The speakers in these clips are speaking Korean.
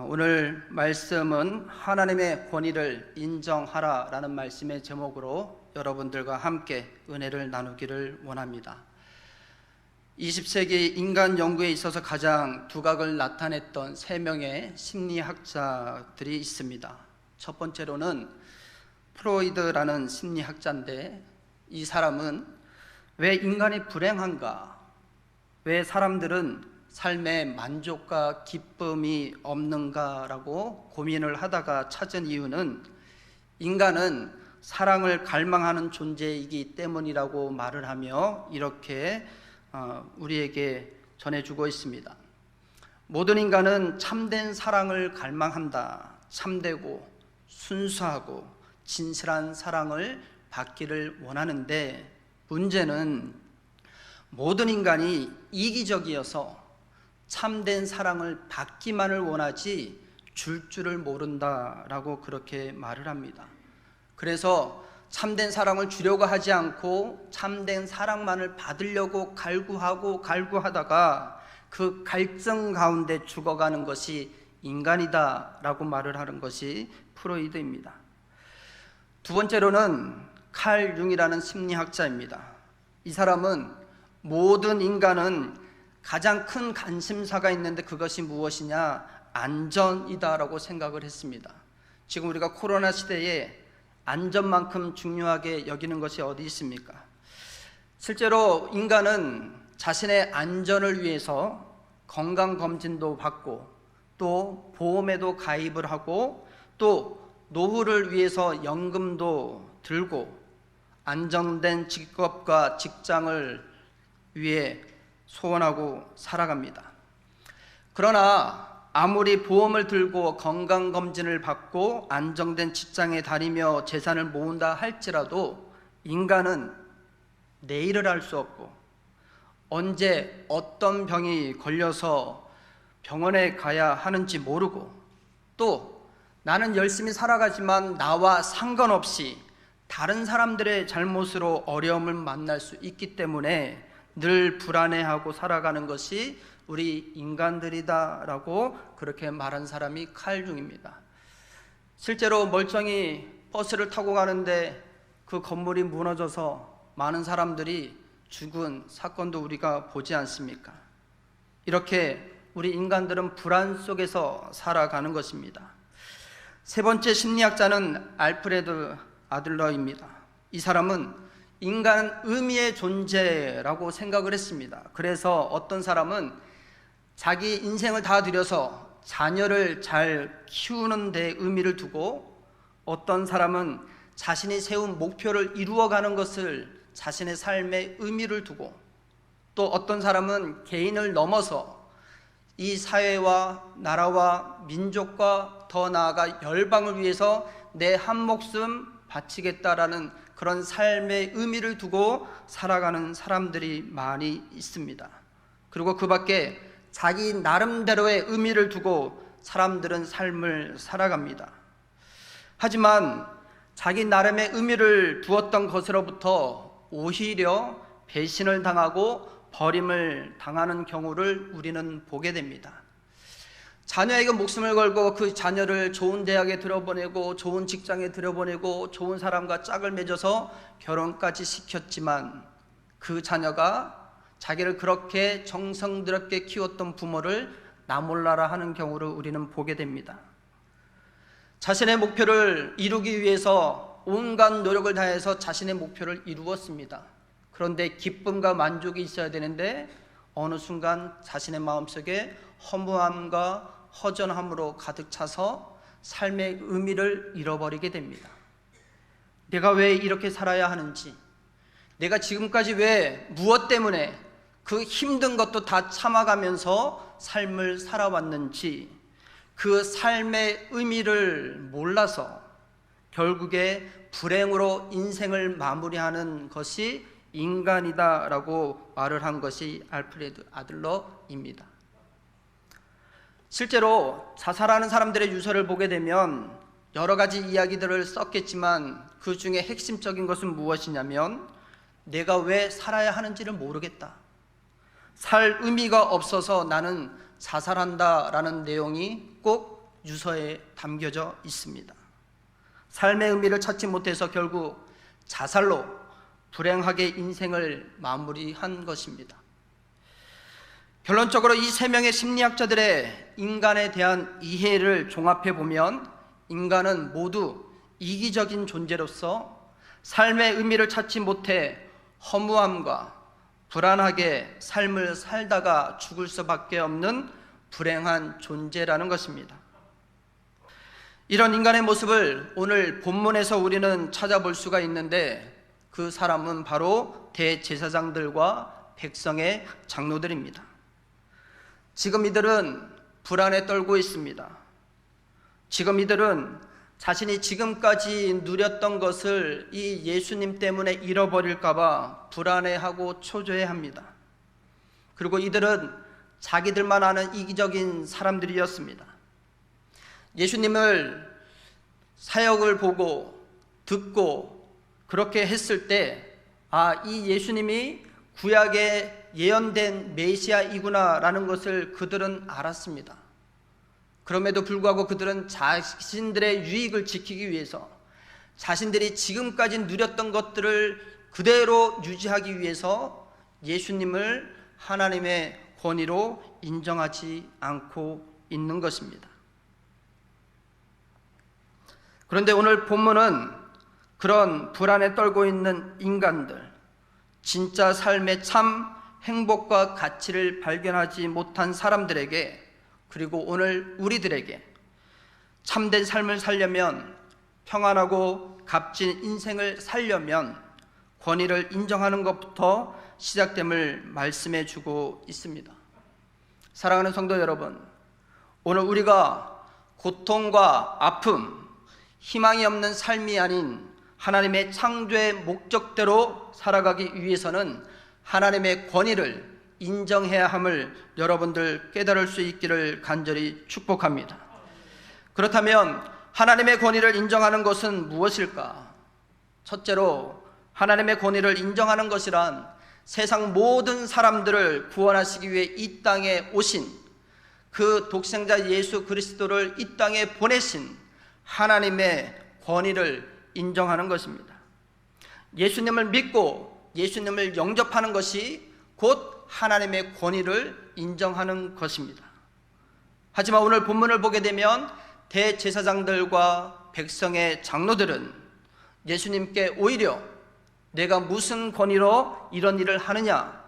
오늘 말씀은 하나님의 권위를 인정하라라는 말씀의 제목으로 여러분들과 함께 은혜를 나누기를 원합니다. 20세기 인간 연구에 있어서 가장 두각을 나타냈던 3명의 심리학자들이 있습니다. 첫 번째로는 프로이드라는 심리학자인데, 이 사람은 왜 인간이 불행한가? 왜 사람들은 삶에 만족과 기쁨이 없는가라고 고민을 하다가 찾은 이유는 인간은 사랑을 갈망하는 존재이기 때문이라고 말을 하며 이렇게 우리에게 전해주고 있습니다. 모든 인간은 참된 사랑을 갈망한다. 참되고 순수하고 진실한 사랑을 받기를 원하는데, 문제는 모든 인간이 이기적이어서 참된 사랑을 받기만을 원하지 줄 줄을 모른다라고 그렇게 말을 합니다. 그래서 참된 사랑을 주려고 하지 않고 참된 사랑만을 받으려고 갈구하다가 그 갈증 가운데 죽어가는 것이 인간이다라고 말을 하는 것이 프로이드입니다. 두 번째로는 칼 융이라는 심리학자입니다. 이 사람은 모든 인간은 가장 큰 관심사가 있는데 그것이 무엇이냐? 안전이다라고 생각을 했습니다. 지금 우리가 코로나 시대에 안전만큼 중요하게 여기는 것이 어디 있습니까? 실제로 인간은 자신의 안전을 위해서 건강검진도 받고 또 보험에도 가입을 하고 또 노후를 위해서 연금도 들고 안정된 직업과 직장을 위해 소원하고 살아갑니다. 그러나 아무리 보험을 들고 건강검진을 받고 안정된 직장에 다니며 재산을 모은다 할지라도 인간은 내일을 알 수 없고 언제 어떤 병이 걸려서 병원에 가야 하는지 모르고 또 나는 열심히 살아가지만 나와 상관없이 다른 사람들의 잘못으로 어려움을 만날 수 있기 때문에 늘 불안해하고 살아가는 것이 우리 인간들이다라고 그렇게 말한 사람이 칼 융입니다. 실제로 멀쩡히 버스를 타고 가는데 그 건물이 무너져서 많은 사람들이 죽은 사건도 우리가 보지 않습니까? 이렇게 우리 인간들은 불안 속에서 살아가는 것입니다. 세 번째 심리학자는 알프레드 아들러입니다. 이 사람은 인간은 의미의 존재라고 생각을 했습니다. 그래서 어떤 사람은 자기 인생을 다 들여서 자녀를 잘 키우는 데 의미를 두고, 어떤 사람은 자신이 세운 목표를 이루어가는 것을 자신의 삶의 의미를 두고, 또 어떤 사람은 개인을 넘어서 이 사회와 나라와 민족과 더 나아가 열방을 위해서 내 한 목숨 바치겠다라는 그런 삶의 의미를 두고 살아가는 사람들이 많이 있습니다. 그리고 그 밖에 자기 나름대로의 의미를 두고 사람들은 삶을 살아갑니다. 하지만 자기 나름의 의미를 두었던 것으로부터 오히려 배신을 당하고 버림을 당하는 경우를 우리는 보게 됩니다. 자녀에게 목숨을 걸고 그 자녀를 좋은 대학에 들여보내고 좋은 직장에 들여보내고 좋은 사람과 짝을 맺어서 결혼까지 시켰지만 그 자녀가 자기를 그렇게 정성스럽게 키웠던 부모를 나 몰라라 하는 경우를 우리는 보게 됩니다. 자신의 목표를 이루기 위해서 온갖 노력을 다해서 자신의 목표를 이루었습니다. 그런데 기쁨과 만족이 있어야 되는데 어느 순간 자신의 마음속에 허무함과 허전함으로 가득 차서 삶의 의미를 잃어버리게 됩니다. 내가 왜 이렇게 살아야 하는지, 내가 지금까지 왜 무엇 때문에 그 힘든 것도 다 참아가면서 삶을 살아왔는지, 그 삶의 의미를 몰라서 결국에 불행으로 인생을 마무리하는 것이 인간이다라고 말을 한 것이 알프레드 아들러입니다. 실제로 자살하는 사람들의 유서를 보게 되면 여러 가지 이야기들을 썼겠지만 그 중에 핵심적인 것은 무엇이냐면 내가 왜 살아야 하는지를 모르겠다, 살 의미가 없어서 나는 자살한다라는 내용이 꼭 유서에 담겨져 있습니다. 삶의 의미를 찾지 못해서 결국 자살로 불행하게 인생을 마무리한 것입니다. 결론적으로 이 세 명의 심리학자들의 인간에 대한 이해를 종합해 보면 인간은 모두 이기적인 존재로서 삶의 의미를 찾지 못해 허무함과 불안하게 삶을 살다가 죽을 수밖에 없는 불행한 존재라는 것입니다. 이런 인간의 모습을 오늘 본문에서 우리는 찾아볼 수가 있는데 그 사람은 바로 대제사장들과 백성의 장로들입니다. 지금 이들은 불안에 떨고 있습니다. 지금 이들은 자신이 지금까지 누렸던 것을 이 예수님 때문에 잃어버릴까 봐 불안해하고 초조해합니다. 그리고 이들은 자기들만 아는 이기적인 사람들이었습니다. 예수님을 사역을 보고 듣고 그렇게 했을 때 이 예수님이 구약에 예언된 메시아이구나 라는 것을 그들은 알았습니다. 그럼에도 불구하고 그들은 자신들의 유익을 지키기 위해서 자신들이 지금까지 누렸던 것들을 그대로 유지하기 위해서 예수님을 하나님의 권위로 인정하지 않고 있는 것입니다. 그런데 오늘 본문은 그런 불안에 떨고 있는 인간들, 진짜 삶의 참 행복과 가치를 발견하지 못한 사람들에게, 그리고 오늘 우리들에게 참된 삶을 살려면, 평안하고 값진 인생을 살려면 권위를 인정하는 것부터 시작됨을 말씀해 주고 있습니다. 사랑하는 성도 여러분, 오늘 우리가 고통과 아픔, 희망이 없는 삶이 아닌 하나님의 창조의 목적대로 살아가기 위해서는 하나님의 권위를 인정해야 함을 여러분들 깨달을 수 있기를 간절히 축복합니다. 그렇다면 하나님의 권위를 인정하는 것은 무엇일까? 첫째로 하나님의 권위를 인정하는 것이란 세상 모든 사람들을 구원하시기 위해 이 땅에 오신 그 독생자 예수 그리스도를 이 땅에 보내신 하나님의 권위를 인정하는 것입니다. 예수님을 믿고 예수님을 영접하는 것이 곧 하나님의 권위를 인정하는 것입니다. 하지만 오늘 본문을 보게 되면 대제사장들과 백성의 장로들은 예수님께 오히려 내가 무슨 권위로 이런 일을 하느냐,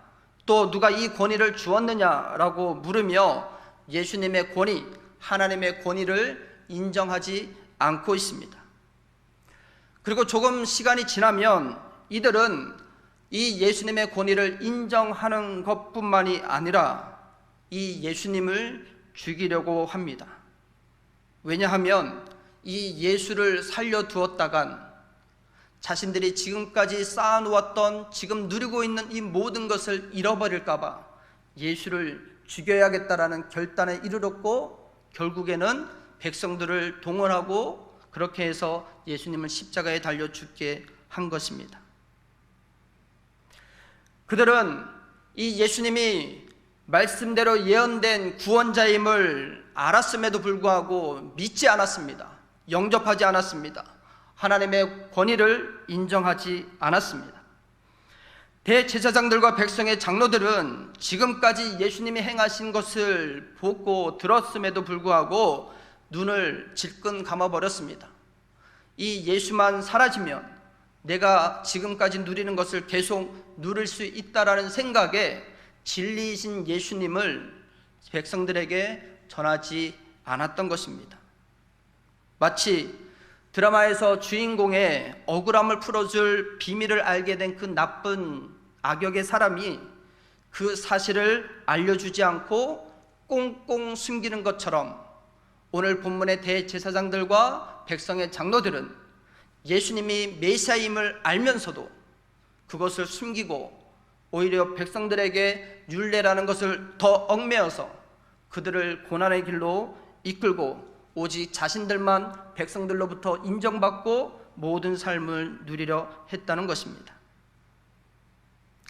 또 누가 이 권위를 주었느냐라고 물으며 예수님의 권위, 하나님의 권위를 인정하지 않고 있습니다. 그리고 조금 시간이 지나면 이들은 이 예수님의 권위를 인정하는 것뿐만이 아니라 이 예수님을 죽이려고 합니다. 왜냐하면 이 예수를 살려두었다간 자신들이 지금까지 쌓아놓았던, 지금 누리고 있는 이 모든 것을 잃어버릴까 봐 예수를 죽여야겠다라는 결단에 이르렀고, 결국에는 백성들을 동원하고 그렇게 해서 예수님을 십자가에 달려 죽게 한 것입니다. 그들은 이 예수님이 말씀대로 예언된 구원자임을 알았음에도 불구하고 믿지 않았습니다. 영접하지 않았습니다. 하나님의 권위를 인정하지 않았습니다. 대제사장들과 백성의 장로들은 지금까지 예수님이 행하신 것을 보고 들었음에도 불구하고 눈을 질끈 감아버렸습니다. 이 예수만 사라지면 내가 지금까지 누리는 것을 계속 누릴 수 있다라는 생각에 진리이신 예수님을 백성들에게 전하지 않았던 것입니다. 마치 드라마에서 주인공의 억울함을 풀어줄 비밀을 알게 된 그 나쁜 악역의 사람이 그 사실을 알려주지 않고 꽁꽁 숨기는 것처럼 오늘 본문의 대제사장들과 백성의 장로들은 예수님이 메시아임을 알면서도 그것을 숨기고 오히려 백성들에게 율례라는 것을 더 얽매어서 그들을 고난의 길로 이끌고 오직 자신들만 백성들로부터 인정받고 모든 삶을 누리려 했다는 것입니다.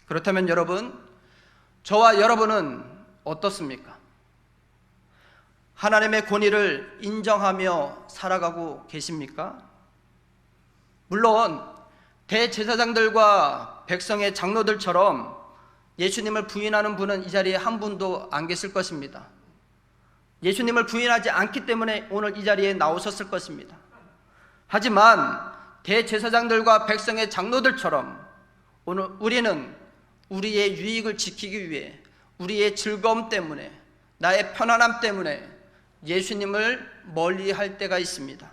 그렇다면 여러분, 저와 여러분은 어떻습니까? 하나님의 권위를 인정하며 살아가고 계십니까? 물론 대제사장들과 백성의 장로들처럼 예수님을 부인하는 분은 이 자리에 한 분도 안 계실 것입니다. 예수님을 부인하지 않기 때문에 오늘 이 자리에 나오셨을 것입니다. 하지만 대제사장들과 백성의 장로들처럼 오늘 우리는 우리의 유익을 지키기 위해, 우리의 즐거움 때문에, 나의 편안함 때문에 예수님을 멀리할 때가 있습니다.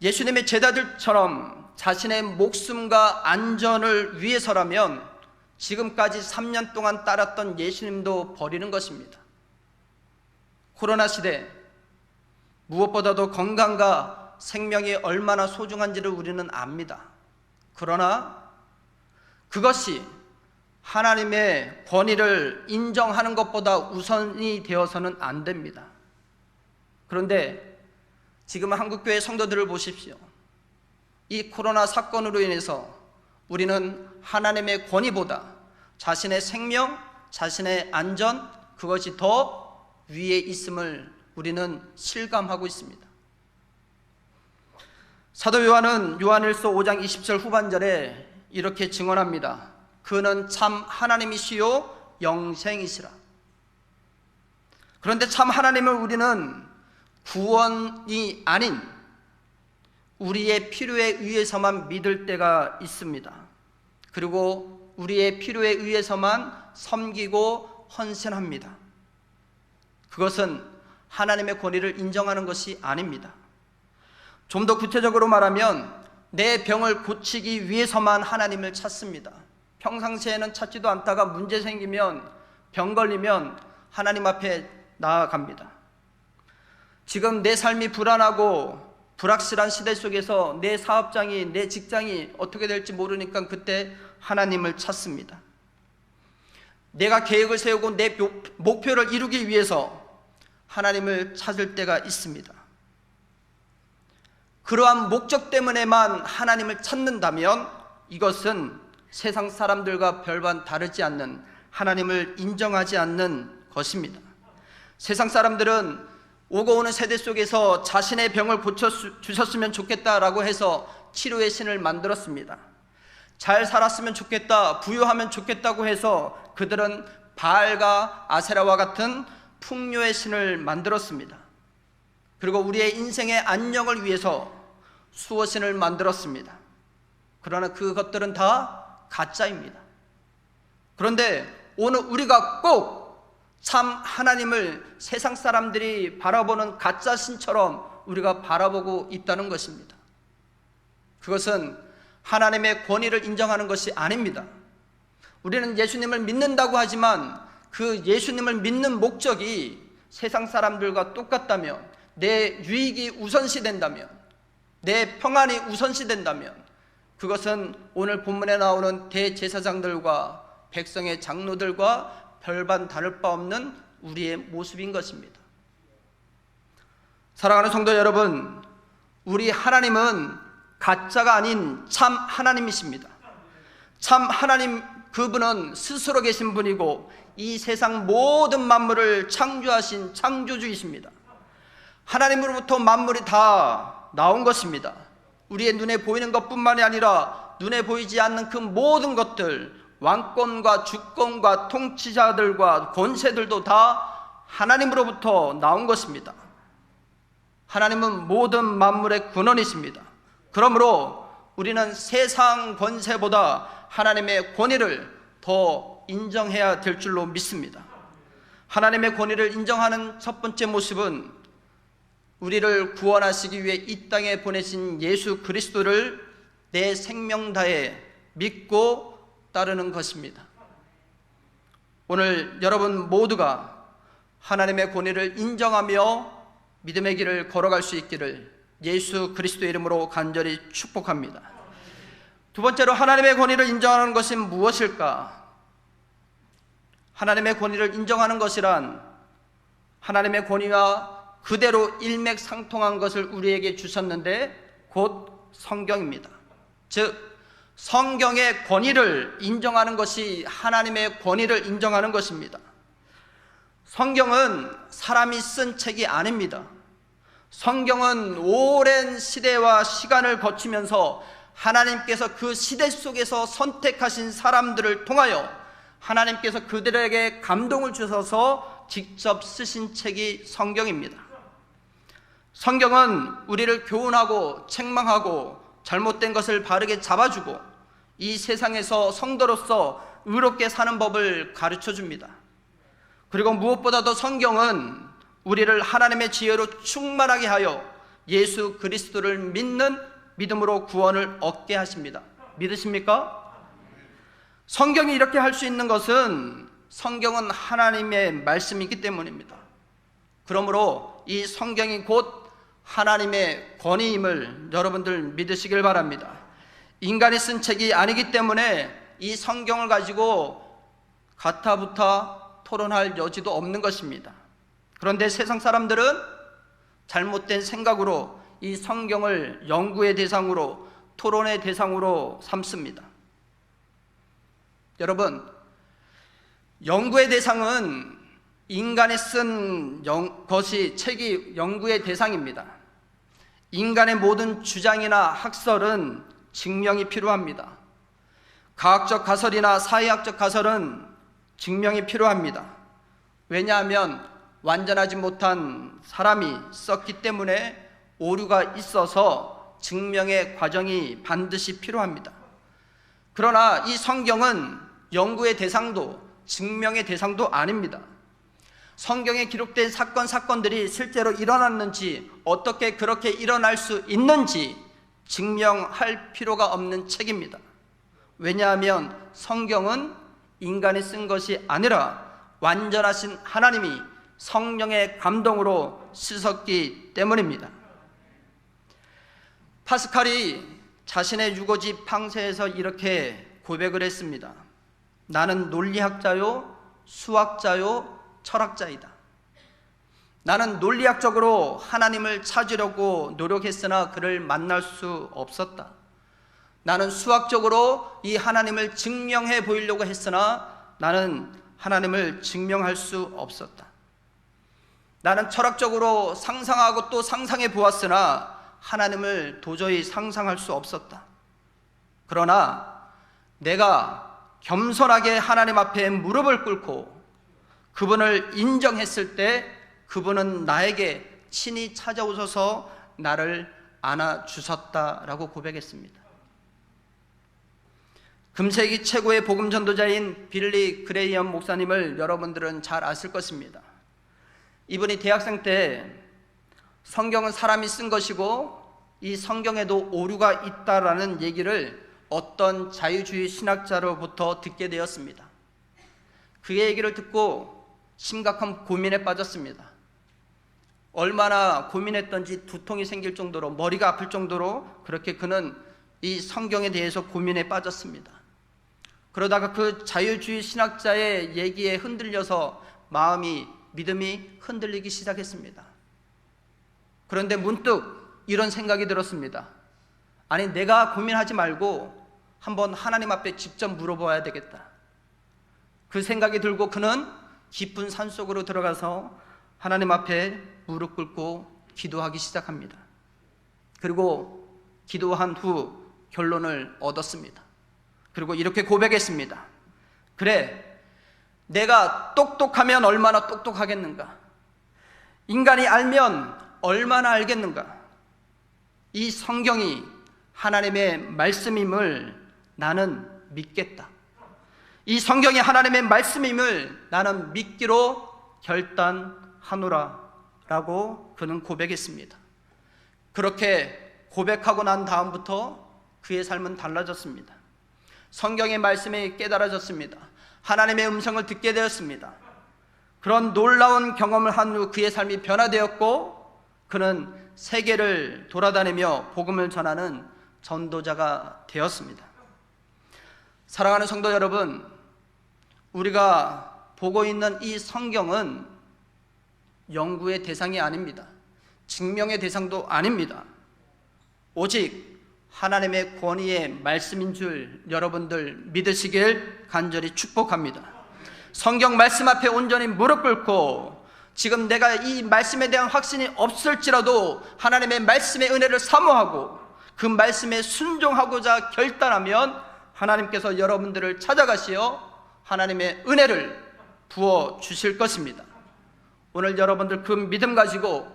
예수님의 제자들처럼 자신의 목숨과 안전을 위해서라면 지금까지 3년 동안 따랐던 예수님도 버리는 것입니다. 코로나 시대, 무엇보다도 건강과 생명이 얼마나 소중한지를 우리는 압니다. 그러나 그것이 하나님의 권위를 인정하는 것보다 우선이 되어서는 안 됩니다. 그런데 지금 한국교회 성도들을 보십시오. 이 코로나 사건으로 인해서 우리는 하나님의 권위보다 자신의 생명, 자신의 안전, 그것이 더 위에 있음을 우리는 실감하고 있습니다. 사도 요한은 요한일서 5장 20절 후반절에 이렇게 증언합니다. 그는 참 하나님이시요 영생이시라. 그런데 참 하나님을 우리는 구원이 아닌 우리의 필요에 의해서만 믿을 때가 있습니다. 그리고 우리의 필요에 의해서만 섬기고 헌신합니다. 그것은 하나님의 권위를 인정하는 것이 아닙니다. 좀 더 구체적으로 말하면 내 병을 고치기 위해서만 하나님을 찾습니다. 평상시에는 찾지도 않다가 문제 생기면, 병 걸리면 하나님 앞에 나아갑니다. 지금 내 삶이 불안하고 불확실한 시대 속에서 내 사업장이, 내 직장이 어떻게 될지 모르니까 그때 하나님을 찾습니다. 내가 계획을 세우고 내 목표를 이루기 위해서 하나님을 찾을 때가 있습니다. 그러한 목적 때문에만 하나님을 찾는다면 이것은 세상 사람들과 별반 다르지 않는, 하나님을 인정하지 않는 것입니다. 세상 사람들은 오고 오는 세대 속에서 자신의 병을 고쳐주셨으면 좋겠다라고 해서 치료의 신을 만들었습니다. 잘 살았으면 좋겠다, 부유하면 좋겠다고 해서 그들은 바알과 아세라와 같은 풍요의 신을 만들었습니다. 그리고 우리의 인생의 안녕을 위해서 수호신을 만들었습니다. 그러나 그것들은 다 가짜입니다. 그런데 오늘 우리가 꼭 참 하나님을 세상 사람들이 바라보는 가짜 신처럼 우리가 바라보고 있다는 것입니다. 그것은 하나님의 권위를 인정하는 것이 아닙니다. 우리는 예수님을 믿는다고 하지만 그 예수님을 믿는 목적이 세상 사람들과 똑같다면, 내 유익이 우선시 된다면, 내 평안이 우선시 된다면 그것은 오늘 본문에 나오는 대제사장들과 백성의 장로들과 별반 다를 바 없는 우리의 모습인 것입니다. 사랑하는 성도 여러분, 우리 하나님은 가짜가 아닌 참 하나님이십니다. 참 하나님, 그분은 스스로 계신 분이고 이 세상 모든 만물을 창조하신 창조주이십니다. 하나님으로부터 만물이 다 나온 것입니다. 우리의 눈에 보이는 것뿐만이 아니라 눈에 보이지 않는 그 모든 것들, 왕권과 주권과 통치자들과 권세들도 다 하나님으로부터 나온 것입니다. 하나님은 모든 만물의 근원이십니다. 그러므로 우리는 세상 권세보다 하나님의 권위를 더 인정해야 될 줄로 믿습니다. 하나님의 권위를 인정하는 첫 번째 모습은 우리를 구원하시기 위해 이 땅에 보내신 예수 그리스도를 내 생명 다해 믿고 따르는 것입니다. 오늘 여러분 모두가 하나님의 권위를 인정하며 믿음의 길을 걸어갈 수 있기를 예수 그리스도의 이름으로 간절히 축복합니다. 두 번째로 하나님의 권위를 인정하는 것은 무엇일까? 하나님의 권위를 인정하는 것이란 하나님의 권위와 그대로 일맥상통한 것을 우리에게 주셨는데 곧 성경입니다. 즉 성경의 권위를 인정하는 것이 하나님의 권위를 인정하는 것입니다. 성경은 사람이 쓴 책이 아닙니다. 성경은 오랜 시대와 시간을 거치면서 하나님께서 그 시대 속에서 선택하신 사람들을 통하여 하나님께서 그들에게 감동을 주셔서 직접 쓰신 책이 성경입니다. 성경은 우리를 교훈하고 책망하고 잘못된 것을 바르게 잡아주고 이 세상에서 성도로서 의롭게 사는 법을 가르쳐 줍니다. 그리고 무엇보다도 성경은 우리를 하나님의 지혜로 충만하게 하여 예수 그리스도를 믿는 믿음으로 구원을 얻게 하십니다. 믿으십니까? 성경이 이렇게 할 수 있는 것은 성경은 하나님의 말씀이기 때문입니다. 그러므로 이 성경이 곧 하나님의 권위임을 여러분들 믿으시길 바랍니다. 인간이 쓴 책이 아니기 때문에 이 성경을 가지고 가타부타 토론할 여지도 없는 것입니다. 그런데 세상 사람들은 잘못된 생각으로 이 성경을 연구의 대상으로, 토론의 대상으로 삼습니다. 여러분, 연구의 대상은 인간이 쓴 것이 책이 연구의 대상입니다. 인간의 모든 주장이나 학설은 증명이 필요합니다. 과학적 가설이나 사회학적 가설은 증명이 필요합니다. 왜냐하면 완전하지 못한 사람이 썼기 때문에 오류가 있어서 증명의 과정이 반드시 필요합니다. 그러나 이 성경은 연구의 대상도 증명의 대상도 아닙니다. 성경에 기록된 사건들이 실제로 일어났는지, 어떻게 그렇게 일어날 수 있는지 증명할 필요가 없는 책입니다. 왜냐하면 성경은 인간이 쓴 것이 아니라 완전하신 하나님이 성령의 감동으로 쓰셨기 때문입니다. 파스칼이 자신의 유고집 팡세에서 이렇게 고백을 했습니다. 나는 논리학자요, 수학자요, 철학자이다. 나는 논리학적으로 하나님을 찾으려고 노력했으나 그를 만날 수 없었다. 나는 수학적으로 이 하나님을 증명해 보이려고 했으나 나는 하나님을 증명할 수 없었다. 나는 철학적으로 상상하고 또 상상해 보았으나 하나님을 도저히 상상할 수 없었다. 그러나 내가 겸손하게 하나님 앞에 무릎을 꿇고 그분을 인정했을 때 그분은 나에게 친히 찾아오셔서 나를 안아주셨다라고 고백했습니다. 금세기 최고의 복음 전도자인 빌리 그레이엄 목사님을 여러분들은 잘 아실 것입니다. 이분이 대학생 때 성경은 사람이 쓴 것이고 이 성경에도 오류가 있다라는 얘기를 어떤 자유주의 신학자로부터 듣게 되었습니다. 그의 얘기를 듣고 심각한 고민에 빠졌습니다. 얼마나 고민했던지 두통이 생길 정도로, 머리가 아플 정도로 그렇게 그는 이 성경에 대해서 고민에 빠졌습니다. 그러다가 그 자유주의 신학자의 얘기에 흔들려서 믿음이 흔들리기 시작했습니다. 그런데 문득 이런 생각이 들었습니다. 아니, 내가 고민하지 말고 한번 하나님 앞에 직접 물어봐야 되겠다. 그 생각이 들고 그는 깊은 산속으로 들어가서 하나님 앞에 무릎 꿇고 기도하기 시작합니다. 그리고 기도한 후 결론을 얻었습니다. 그리고 이렇게 고백했습니다. 그래, 내가 똑똑하면 얼마나 똑똑하겠는가? 인간이 알면 얼마나 알겠는가? 이 성경이 하나님의 말씀임을 나는 믿겠다. 이 성경이 하나님의 말씀임을 나는 믿기로 결단하노라 라고 그는 고백했습니다. 그렇게 고백하고 난 다음부터 그의 삶은 달라졌습니다. 성경의 말씀이 깨달아졌습니다. 하나님의 음성을 듣게 되었습니다. 그런 놀라운 경험을 한 후 그의 삶이 변화되었고 그는 세계를 돌아다니며 복음을 전하는 전도자가 되었습니다. 사랑하는 성도 여러분, 우리가 보고 있는 이 성경은 연구의 대상이 아닙니다. 증명의 대상도 아닙니다. 오직 하나님의 권위의 말씀인 줄 여러분들 믿으시길 간절히 축복합니다. 성경 말씀 앞에 온전히 무릎 꿇고 지금 내가 이 말씀에 대한 확신이 없을지라도 하나님의 말씀의 은혜를 사모하고 그 말씀에 순종하고자 결단하면 하나님께서 여러분들을 찾아가시어 하나님의 은혜를 부어 주실 것입니다. 오늘 여러분들 그 믿음 가지고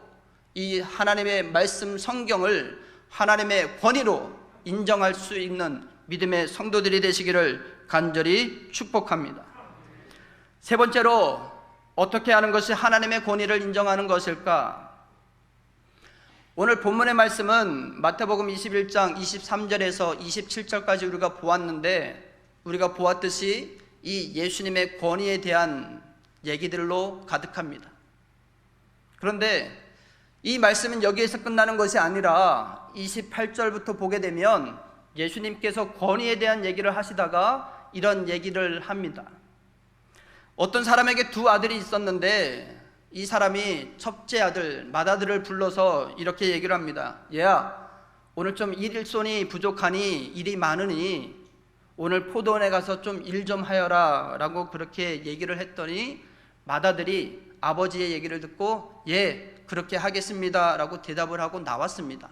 이 하나님의 말씀 성경을 하나님의 권위로 인정할 수 있는 믿음의 성도들이 되시기를 간절히 축복합니다. 세 번째로 어떻게 하는 것이 하나님의 권위를 인정하는 것일까? 오늘 본문의 말씀은 마태복음 21장 23절에서 27절까지 우리가 보았는데, 우리가 보았듯이 이 예수님의 권위에 대한 얘기들로 가득합니다. 그런데 이 말씀은 여기에서 끝나는 것이 아니라 28절부터 보게 되면 예수님께서 권위에 대한 얘기를 하시다가 이런 얘기를 합니다. 어떤 사람에게 두 아들이 있었는데 이 사람이 첫째 아들 맏아들을 불러서 이렇게 얘기를 합니다. 얘야, 오늘 좀 일손이 부족하니 일이 많으니 오늘 포도원에 가서 좀 일 좀 하여라 라고 그렇게 얘기를 했더니 맏아들이 아버지의 얘기를 듣고 예, 그렇게 하겠습니다 라고 대답을 하고 나왔습니다.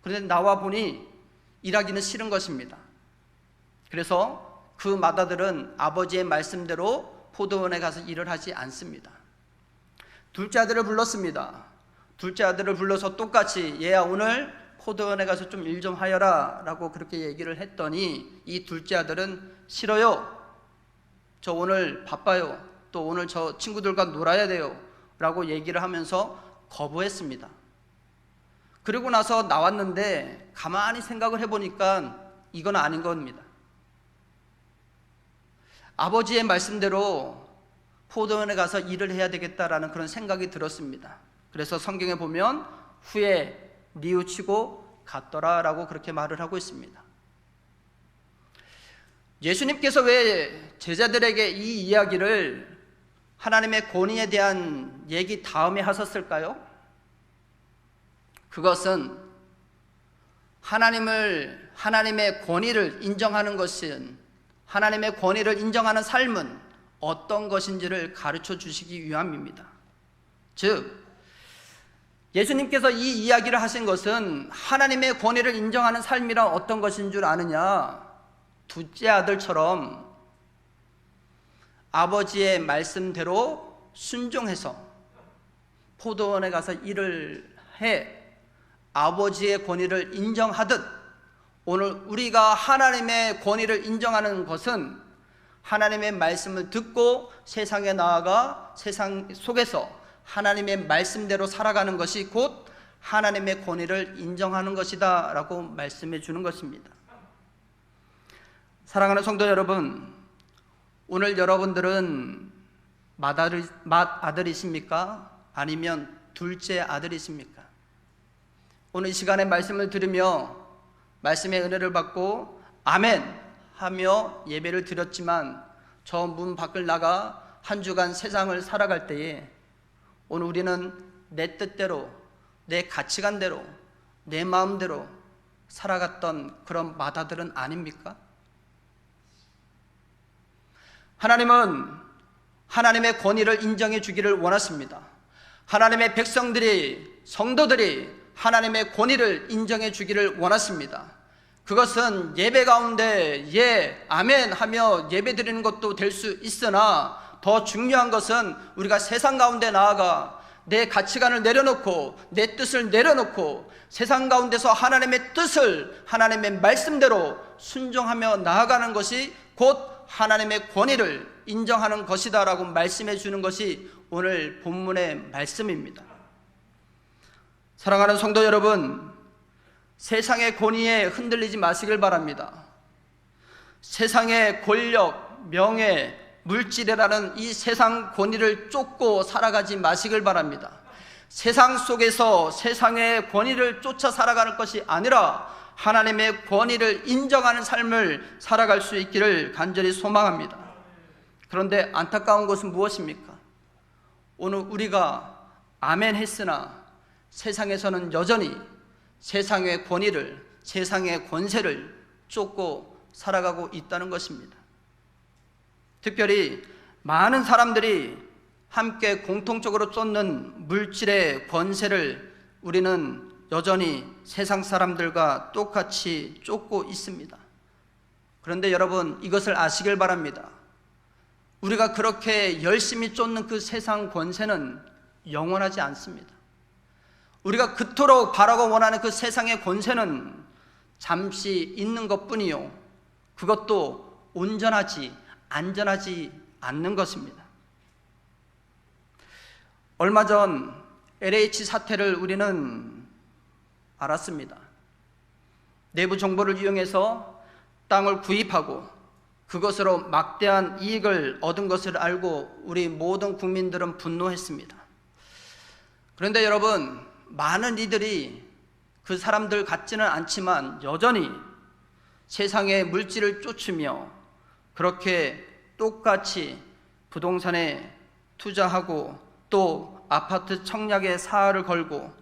그런데 나와 보니 일하기는 싫은 것입니다. 그래서 그 맏아들은 아버지의 말씀대로 포도원에 가서 일을 하지 않습니다. 둘째 아들을 불렀습니다. 둘째 아들을 불러서 똑같이 얘야, 오늘 포도원에 가서 좀 일 좀 하여라 라고 그렇게 얘기를 했더니 이 둘째 아들은 싫어요, 저 오늘 바빠요, 또 오늘 저 친구들과 놀아야 돼요 라고 얘기를 하면서 거부했습니다. 그리고 나서 나왔는데 가만히 생각을 해보니까 이건 아닌 겁니다. 아버지의 말씀대로 포도원에 가서 일을 해야 되겠다라는 그런 생각이 들었습니다. 그래서 성경에 보면 후에 뉘우치고 갔더라 라고 그렇게 말을 하고 있습니다. 예수님께서 왜 제자들에게 이 이야기를 하나님의 권위에 대한 얘기 다음에 하셨을까요? 그것은 하나님의 권위를 인정하는 것은, 하나님의 권위를 인정하는 삶은 어떤 것인지를 가르쳐 주시기 위함입니다. 즉, 예수님께서 이 이야기를 하신 것은 하나님의 권위를 인정하는 삶이란 어떤 것인 줄 아느냐? 둘째 아들처럼 아버지의 말씀대로 순종해서 포도원에 가서 일을 해 아버지의 권위를 인정하듯, 오늘 우리가 하나님의 권위를 인정하는 것은 하나님의 말씀을 듣고 세상에 나아가 세상 속에서 하나님의 말씀대로 살아가는 것이 곧 하나님의 권위를 인정하는 것이다 라고 말씀해 주는 것입니다. 사랑하는 성도 여러분, 오늘 여러분들은 맏아들이십니까? 아니면 둘째 아들이십니까? 오늘 이 시간에 말씀을 들으며 말씀의 은혜를 받고 아멘 하며 예배를 드렸지만 저 문 밖을 나가 한 주간 세상을 살아갈 때에 오늘 우리는 내 뜻대로, 내 가치관대로, 내 마음대로 살아갔던 그런 맏아들은 아닙니까? 하나님은 하나님의 권위를 인정해 주기를 원하십니다. 하나님의 백성들이, 성도들이 하나님의 권위를 인정해 주기를 원하십니다. 그것은 예배 가운데 예, 아멘 하며 예배 드리는 것도 될 수 있으나 더 중요한 것은 우리가 세상 가운데 나아가 내 가치관을 내려놓고 내 뜻을 내려놓고 세상 가운데서 하나님의 뜻을 하나님의 말씀대로 순종하며 나아가는 것이 곧 하나님의 권위를 인정하는 것이다 라고 말씀해 주는 것이 오늘 본문의 말씀입니다. 사랑하는 성도 여러분, 세상의 권위에 흔들리지 마시길 바랍니다. 세상의 권력, 명예, 물질이라는 이 세상 권위를 쫓고 살아가지 마시길 바랍니다. 세상 속에서 세상의 권위를 쫓아 살아가는 것이 아니라 하나님의 권위를 인정하는 삶을 살아갈 수 있기를 간절히 소망합니다. 그런데 안타까운 것은 무엇입니까? 오늘 우리가 아멘 했으나 세상에서는 여전히 세상의 권위를, 세상의 권세를 쫓고 살아가고 있다는 것입니다. 특별히 많은 사람들이 함께 공통적으로 쫓는 물질의 권세를 우리는 여전히 세상 사람들과 똑같이 쫓고 있습니다. 그런데 여러분, 이것을 아시길 바랍니다. 우리가 그렇게 열심히 쫓는 그 세상 권세는 영원하지 않습니다. 우리가 그토록 바라고 원하는 그 세상의 권세는 잠시 있는 것뿐이요, 그것도 온전하지 안전하지 않는 것입니다. 얼마 전 LH 사태를 우리는 알았습니다. 내부 정보를 이용해서 땅을 구입하고 그것으로 막대한 이익을 얻은 것을 알고 우리 모든 국민들은 분노했습니다. 그런데 여러분, 많은 이들이 그 사람들 같지는 않지만 여전히 세상의 물질을 쫓으며 그렇게 똑같이 부동산에 투자하고 또 아파트 청약에 사활을 걸고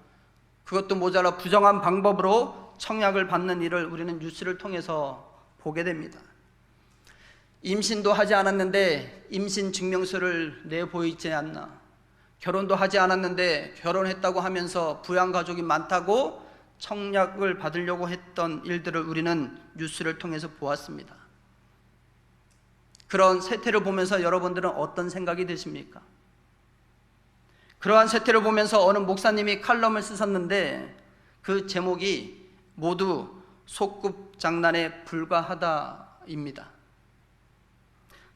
그것도 모자라 부정한 방법으로 청약을 받는 일을 우리는 뉴스를 통해서 보게 됩니다. 임신도 하지 않았는데 임신 증명서를 내보이지 않나, 결혼도 하지 않았는데 결혼했다고 하면서 부양가족이 많다고 청약을 받으려고 했던 일들을 우리는 뉴스를 통해서 보았습니다. 그런 세태를 보면서 여러분들은 어떤 생각이 드십니까? 그러한 세태를 보면서 어느 목사님이 칼럼을 쓰셨는데 그 제목이 모두 소꿉장난에 불과하다입니다.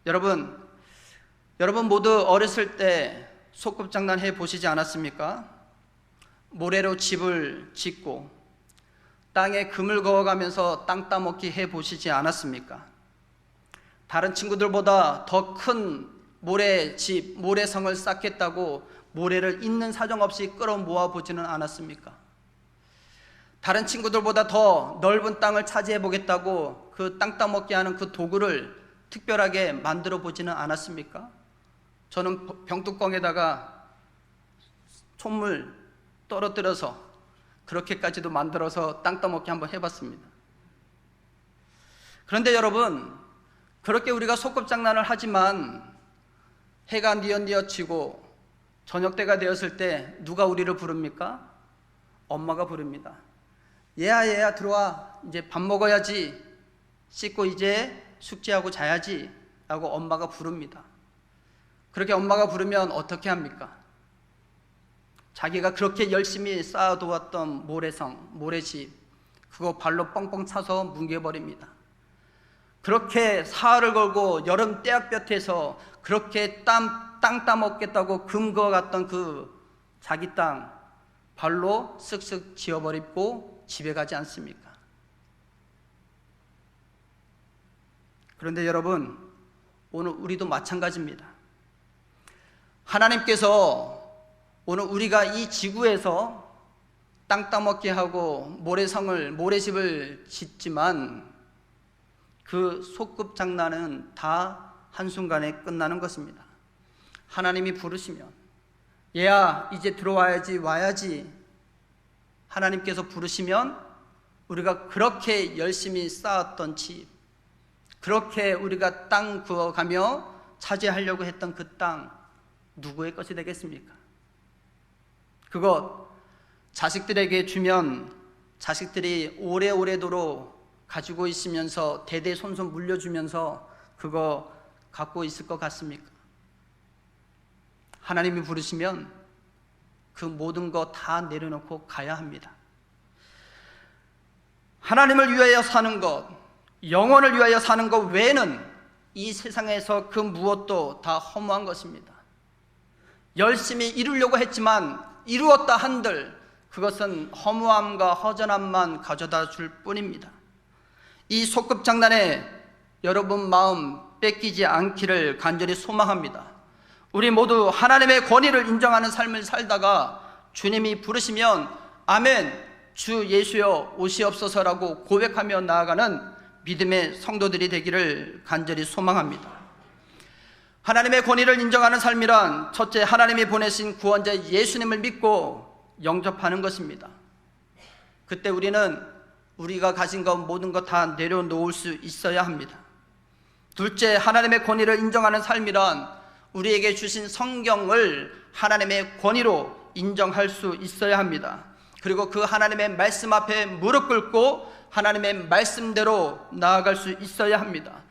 여러분 모두 어렸을 때 소꿉장난 해보시지 않았습니까? 모래로 집을 짓고 땅에 금을 그어가면서 땅 따먹기 해보시지 않았습니까? 다른 친구들보다 더 큰 모래집, 모래성을 쌓겠다고 모래를 있는 사정없이 끌어모아 보지는 않았습니까? 다른 친구들보다 더 넓은 땅을 차지해 보겠다고 그 땅 따먹게 하는 그 도구를 특별하게 만들어 보지는 않았습니까? 저는 병뚜껑에다가 촛물 떨어뜨려서 그렇게까지도 만들어서 땅 따먹기 한번 해봤습니다. 그런데 여러분, 그렇게 우리가 소꿉장난을 하지만 해가 뉘엿뉘엿지고 저녁 때가 되었을 때 누가 우리를 부릅니까? 엄마가 부릅니다. 얘야 들어와, 이제 밥 먹어야지, 씻고 이제 숙제하고 자야지 라고 엄마가 부릅니다. 그렇게 엄마가 부르면 어떻게 합니까? 자기가 그렇게 열심히 쌓아두었던 모래성, 모래집, 그거 발로 뻥뻥 차서 뭉개버립니다. 그렇게 사활을 걸고 여름 떼약볕에서 그렇게 땅 따먹겠다고 금 그어갔던 그 자기 땅 발로 쓱쓱 지워버리고 집에 가지 않습니까? 그런데 여러분, 오늘 우리도 마찬가지입니다. 하나님께서 오늘 우리가 이 지구에서 땅 따먹게 하고 모래집을 짓지만 그 소꿉장난은 다 한순간에 끝나는 것입니다. 하나님이 부르시면 얘야 이제 들어와야지, 와야지, 하나님께서 부르시면 우리가 그렇게 열심히 쌓았던 집, 그렇게 우리가 땅 구워가며 차지하려고 했던 그 땅 누구의 것이 되겠습니까? 그것 자식들에게 주면 자식들이 오래오래도록 가지고 있으면서 대대손손 물려주면서 그거 갖고 있을 것 같습니까? 하나님이 부르시면 그 모든 거 다 내려놓고 가야 합니다. 하나님을 위하여 사는 것, 영혼을 위하여 사는 것 외에는 이 세상에서 그 무엇도 다 허무한 것입니다. 열심히 이루려고 했지만 이루었다 한들 그것은 허무함과 허전함만 가져다 줄 뿐입니다. 이 소꿉장난에 여러분 마음 뺏기지 않기를 간절히 소망합니다. 우리 모두 하나님의 권위를 인정하는 삶을 살다가 주님이 부르시면 아멘, 주 예수여 오시옵소서라고 고백하며 나아가는 믿음의 성도들이 되기를 간절히 소망합니다. 하나님의 권위를 인정하는 삶이란 첫째, 하나님이 보내신 구원자 예수님을 믿고 영접하는 것입니다. 그때 우리는 우리가 가진 것 모든 것 다 내려놓을 수 있어야 합니다. 둘째, 하나님의 권위를 인정하는 삶이란 우리에게 주신 성경을 하나님의 권위로 인정할 수 있어야 합니다. 그리고 그 하나님의 말씀 앞에 무릎 꿇고 하나님의 말씀대로 나아갈 수 있어야 합니다.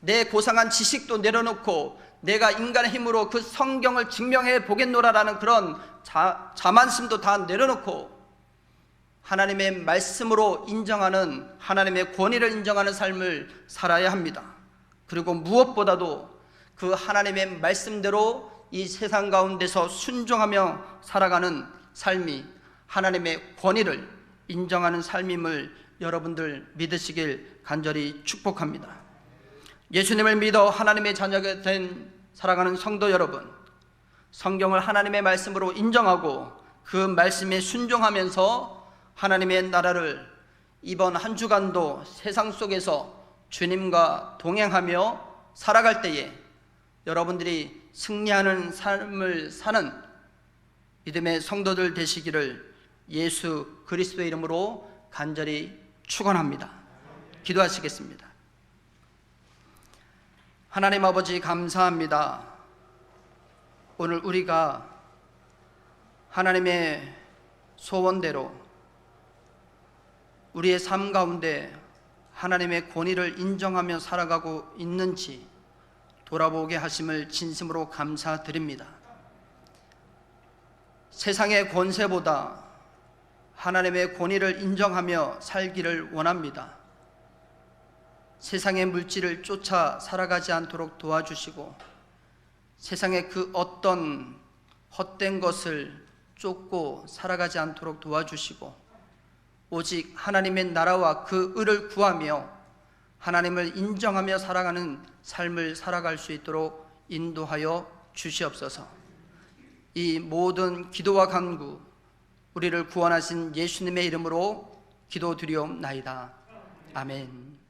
내 고상한 지식도 내려놓고 내가 인간의 힘으로 그 성경을 증명해 보겠노라라는 그런 자만심도 다 내려놓고 하나님의 말씀으로 인정하는, 하나님의 권위를 인정하는 삶을 살아야 합니다. 그리고 무엇보다도 그 하나님의 말씀대로 이 세상 가운데서 순종하며 살아가는 삶이 하나님의 권위를 인정하는 삶임을 여러분들 믿으시길 간절히 축복합니다. 예수님을 믿어 하나님의 자녀가 된 살아가는 성도 여러분, 성경을 하나님의 말씀으로 인정하고 그 말씀에 순종하면서 하나님의 나라를 이번 한 주간도 세상 속에서 주님과 동행하며 살아갈 때에 여러분들이 승리하는 삶을 사는 믿음의 성도들 되시기를 예수 그리스도의 이름으로 간절히 축원합니다. 기도하시겠습니다. 하나님 아버지, 감사합니다. 오늘 우리가 하나님의 소원대로 우리의 삶 가운데 하나님의 권위를 인정하며 살아가고 있는지 돌아보게 하심을 진심으로 감사드립니다. 세상의 권세보다 하나님의 권위를 인정하며 살기를 원합니다. 세상의 물질을 쫓아 살아가지 않도록 도와주시고 세상의 그 어떤 헛된 것을 쫓고 살아가지 않도록 도와주시고 오직 하나님의 나라와 그 의를 구하며 하나님을 인정하며 살아가는 삶을 살아갈 수 있도록 인도하여 주시옵소서. 이 모든 기도와 간구 우리를 구원하신 예수님의 이름으로 기도드리옵나이다. 아멘.